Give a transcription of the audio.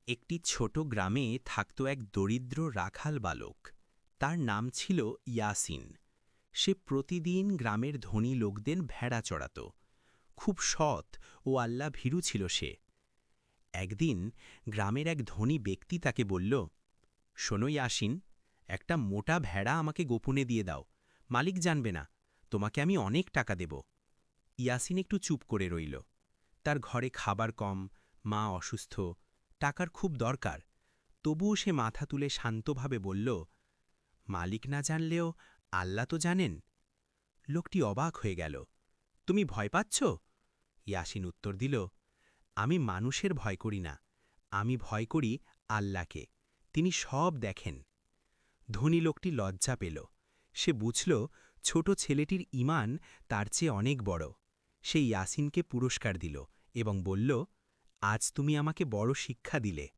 একটি ছোট গ্রামে থাকত এক দরিদ্র রাখাল বালক। তার নাম ছিল ইয়াসিন। সে প্রতিদিন গ্রামের ধনী লোকদের ভেড়া চড়াত। খুব সৎ ও আল্লাহ ভীরু ছিল সে। একদিন গ্রামের এক ধনী ব্যক্তি তাকে বলল, শোনো ইয়াসিন, একটা মোটা ভেড়া আমাকে গোপনে দিয়ে দাও, মালিক জানবে না, তোমাকে আমি অনেক টাকা দেব। ইয়াসিন একটু চুপ করে রইল। তার ঘরে খাবার কম, মা অসুস্থ, টাকার খুব দরকার। তবুও সে মাথা তুলে শান্তভাবে বলল, মালিক না জানলেও আল্লাহ তো জানেন। লোকটি অবাক হয়ে গেল। তুমি ভয় পাচ্ছ? ইয়াসিন উত্তর দিল, আমি মানুষের ভয় করি না, আমি ভয় করি আল্লাহকে, তিনি সব দেখেন। ধনী লোকটি লজ্জা পেল। সে বুঝল ছোট ছেলেটির ঈমান তার চেয়ে অনেক বড়। সে ইয়াসিনকে পুরস্কার দিল এবং বলল, আজ তুমি আমাকে বড় শিক্ষা দিলে।